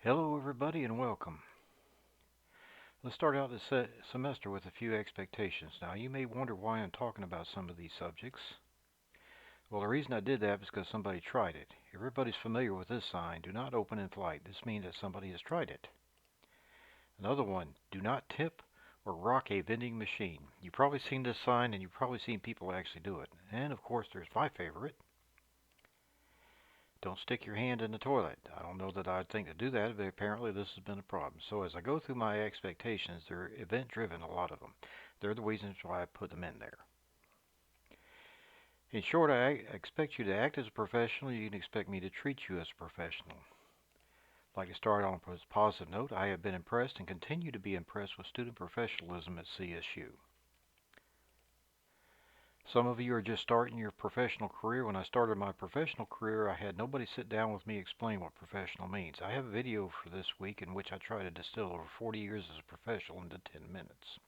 Hello everybody and welcome. Let's start out this semester with a few expectations. Now you may wonder why I'm talking about some of these subjects. Well, the reason I did that is because somebody tried it. Everybody's familiar with this sign, do not open in flight. This means that somebody has tried it. Another one, do not tip or rock a vending machine. You've probably seen this sign and you've probably seen people actually do it. And of course there's my favorite. Don't stick your hand in the toilet. I don't know that I'd think to do that, but apparently this has been a problem. So as I go through my expectations, they're event-driven, a lot of them. They're the reasons why I put them in there. In short, I expect you to act as a professional. You can expect me to treat you as a professional. I'd like to start on a positive note. I have been impressed and continue to be impressed with student professionalism at CSU. Some of you are just starting your professional career. When I started my professional career, I had nobody sit down with me explain what professional means. I have a video for this week in which I try to distill over 40 years as a professional into 10 minutes.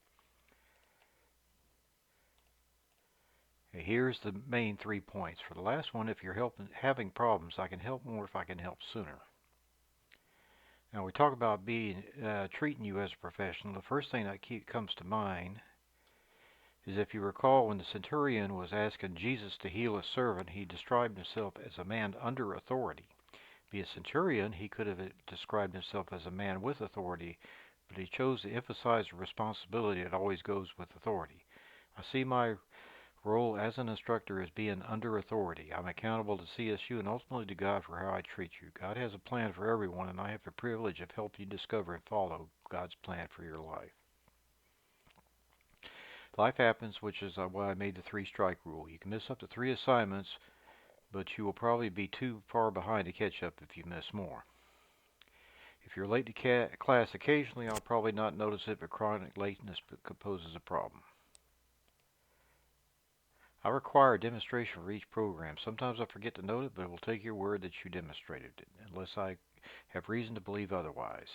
Okay, here's the main 3 points. For the last one, if you're having problems, I can help more if I can help sooner. Now we talk about treating you as a professional. The first thing that comes to mind is, if you recall, when the centurion was asking Jesus to heal a servant, he described himself as a man under authority. Be a centurion, he could have described himself as a man with authority, but he chose to emphasize the responsibility that always goes with authority. I see my role as an instructor as being under authority. I'm accountable to CSU and ultimately to God for how I treat you. God has a plan for everyone, and I have the privilege of helping you discover and follow God's plan for your life. Life happens, which is why I made the 3-strike rule. You can miss up to 3 assignments, but you will probably be too far behind to catch up if you miss more. If you're late to class occasionally, I'll probably not notice it, but chronic lateness poses a problem. I require a demonstration for each program. Sometimes I forget to note it, but it will take your word that you demonstrated it, unless I have reason to believe otherwise.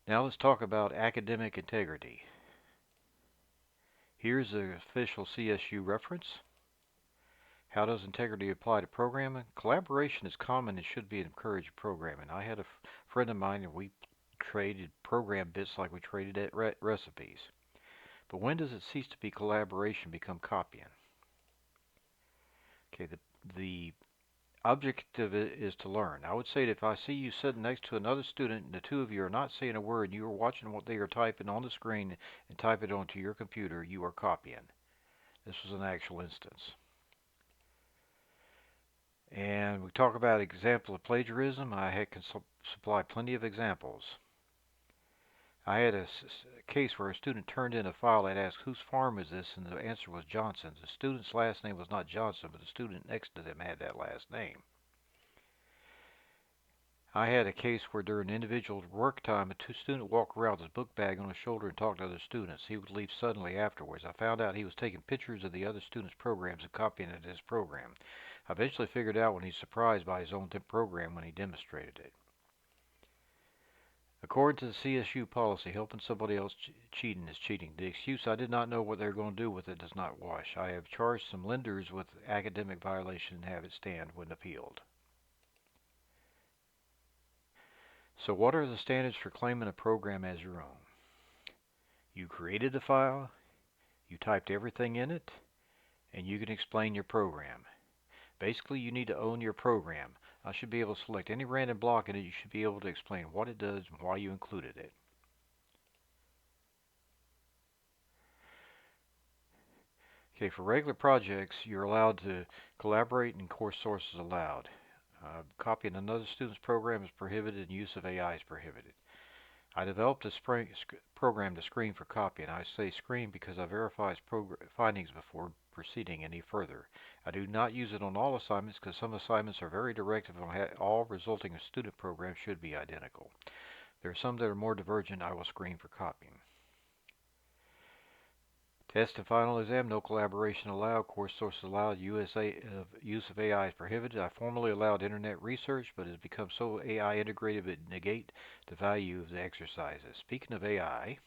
Now let's talk about academic integrity. Here's the official CSU reference. How does integrity apply to programming? Collaboration is common and should be encouraged in programming. I had a friend of mine and we traded program bits like we traded recipes. But when does it cease to be collaboration, become copying? Okay, the objective is to learn. I would say that if I see you sitting next to another student and the two of you are not saying a word, you are watching what they are typing on the screen and type it onto your computer, you are copying. This was an actual instance. And we talk about example of plagiarism. I can supply plenty of examples. I had a case where a student turned in a file that asked, whose farm is this? And the answer was Johnson's. The student's last name was not Johnson, but the student next to them had that last name. I had a case where during individual work time, a student walked around with his book bag on his shoulder and talked to other students. He would leave suddenly afterwards. I found out he was taking pictures of the other students' programs and copying it in his program. I eventually figured out when he's surprised by his own program when he demonstrated it. According to the CSU policy, helping somebody else cheating is cheating. The excuse, I did not know what they were going to do with it, does not wash. I have charged some lenders with academic violation and have it stand when appealed. So what are the standards for claiming a program as your own? You created the file, you typed everything in it, and you can explain your program. Basically, you need to own your program. I should be able to select any random block in it. You should be able to explain what it does and why you included it. Okay, for regular projects, you're allowed to collaborate and course sources allowed. Copying another student's program is prohibited and use of AI is prohibited. I developed a program to screen for copying. I say screen because I verify its findings before proceeding any further. I do not use it on all assignments because some assignments are very directive on all resulting student programs should be identical. There are some that are more divergent. I will screen for copying. Test and final exam, no collaboration allowed. Course sources allowed. Use of AI is prohibited. I formerly allowed internet research, but it has become so AI integrated it negate the value of the exercises. Speaking of AI,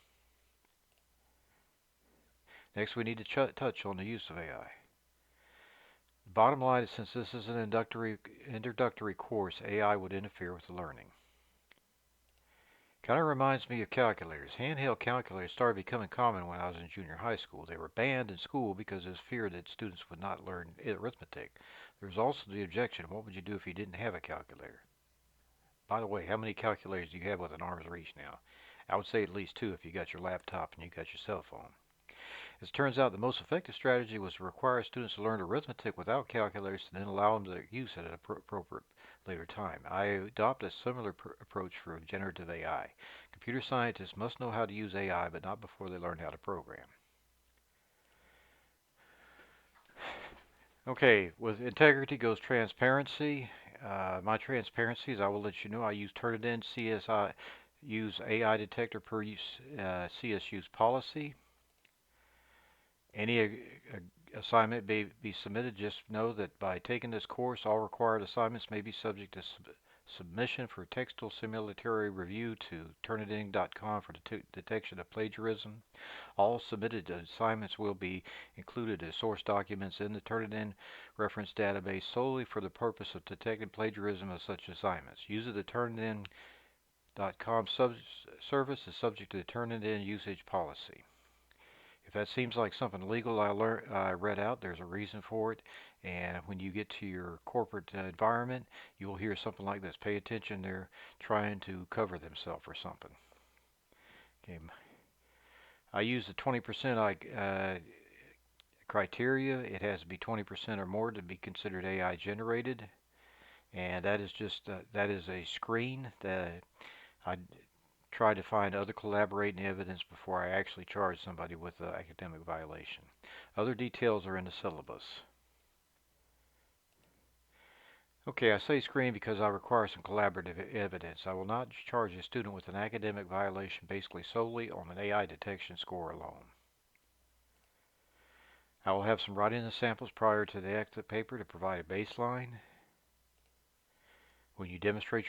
next we need to touch on the use of AI. Bottom line is, since this is an introductory course, AI would interfere with the learning. Kind of reminds me of calculators. Handheld calculators started becoming common when I was in junior high school. They were banned in school because it was feared that students would not learn arithmetic. There was also the objection, what would you do if you didn't have a calculator? By the way, how many calculators do you have within arm's reach now? I would say at least two if you got your laptop and you got your cell phone. As it turns out, the most effective strategy was to require students to learn arithmetic without calculators and then allow them to use it at an appropriate later time. I adopt a similar approach for generative AI. Computer scientists must know how to use AI, but not before they learn how to program. Okay, with integrity goes transparency. My transparency is I will let you know I use Turnitin CSI, use AI detector per use, CSU's policy. Any assignment may be submitted. Just know that by taking this course, all required assignments may be subject to submission for textual simulatory review to Turnitin.com for detection of plagiarism. All submitted assignments will be included as source documents in the Turnitin reference database solely for the purpose of detecting plagiarism of such assignments. Use of the Turnitin.com service is subject to the Turnitin usage policy. If that seems like something legal I read out, there's a reason for it. And when you get to your corporate environment, you'll hear something like this. Pay attention, they're trying to cover themselves or something. Okay. I use the 20% criteria. It has to be 20% or more to be considered AI generated. And that is just that is a screen that I try to find other collaborating evidence before I actually charge somebody with an academic violation. Other details are in the syllabus. Okay, I say screen because I require some collaborative evidence. I will not charge a student with an academic violation basically solely on an AI detection score alone. I will have some write-in samples prior to the exit paper to provide a baseline. When you demonstrate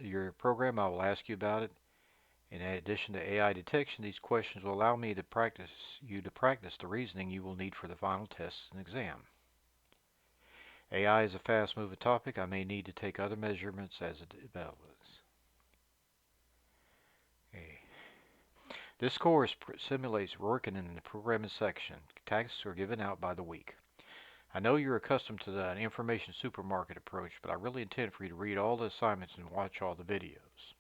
your program, I will ask you about it. In addition to AI detection, these questions will allow me to practice the reasoning you will need for the final tests and exam. AI is a fast-moving topic. I may need to take other measurements as it develops. Okay. This course simulates working in the programming section. Tasks are given out by the week. I know you're accustomed to the information supermarket approach, but I really intend for you to read all the assignments and watch all the videos.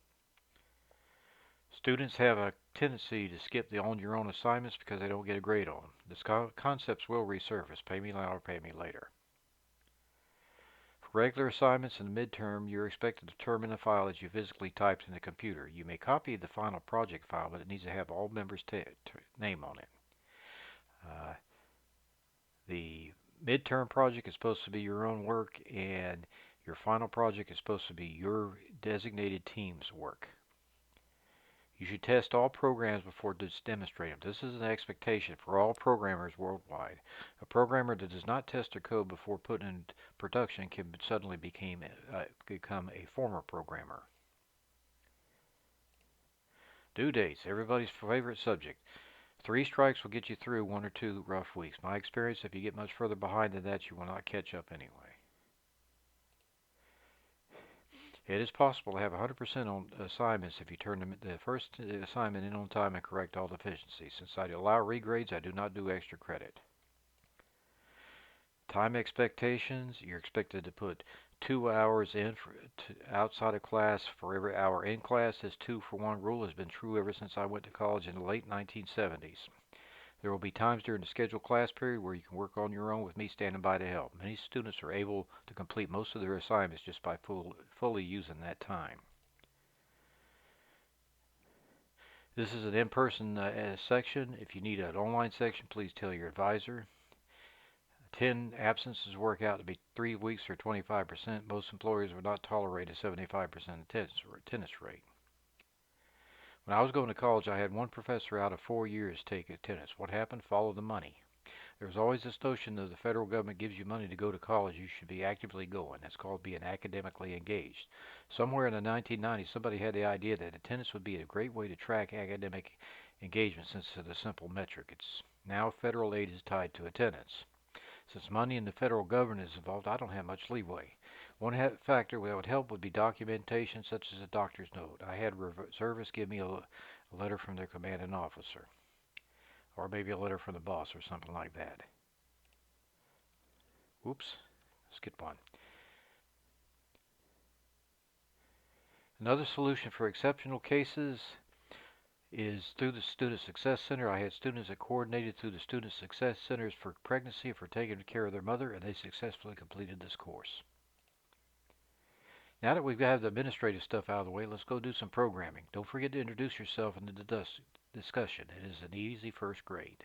Students have a tendency to skip the on-your-own assignments because they don't get a grade on them. These concepts will resurface. Pay me now or pay me later. For regular assignments in the midterm, you're expected to determine the file that you physically typed in the computer. You may copy the final project file, but it needs to have all members' name on it. The midterm project is supposed to be your own work, and your final project is supposed to be your designated team's work. You should test all programs before demonstrate them. This is an expectation for all programmers worldwide. A programmer that does not test their code before putting it in production can suddenly become a former programmer. Due dates, everybody's favorite subject. 3 strikes will get you through 1 or 2 rough weeks. My experience, if you get much further behind than that, you will not catch up anyway. It is possible to have 100% on assignments if you turn the first assignment in on time and correct all deficiencies. Since I allow regrades, I do not do extra credit. Time expectations, you're expected to put 2 hours in outside of class for every hour in class. This 2-for-1 rule has been true ever since I went to college in the late 1970s. There will be times during the scheduled class period where you can work on your own with me standing by to help. Many students are able to complete most of their assignments just by fully using that time. This is an in-person section. If you need an online section, please tell your advisor. 10 absences work out to be 3 weeks or 25%. Most employers would not tolerate a 75% attendance rate. When I was going to college, I had one professor out of 4 years take attendance. What happened? Follow the money. There's always this notion that the federal government gives you money to go to college, you should be actively going. That's called being academically engaged. Somewhere in the 1990s, somebody had the idea that attendance would be a great way to track academic engagement since it's a simple metric. It's now federal aid is tied to attendance. Since money and the federal government is involved, I don't have much leeway. One factor that would help would be documentation such as a doctor's note. I had reservists give me a letter from their commanding officer, or maybe a letter from the boss or something like that. Oops, skip one. Another solution for exceptional cases is through the Student Success Center. I had students that coordinated through the Student Success Centers for pregnancy, for taking care of their mother, and they successfully completed this course. Now that we've got the administrative stuff out of the way, let's go do some programming. Don't forget to introduce yourself in the discussion. It is an easy first grade.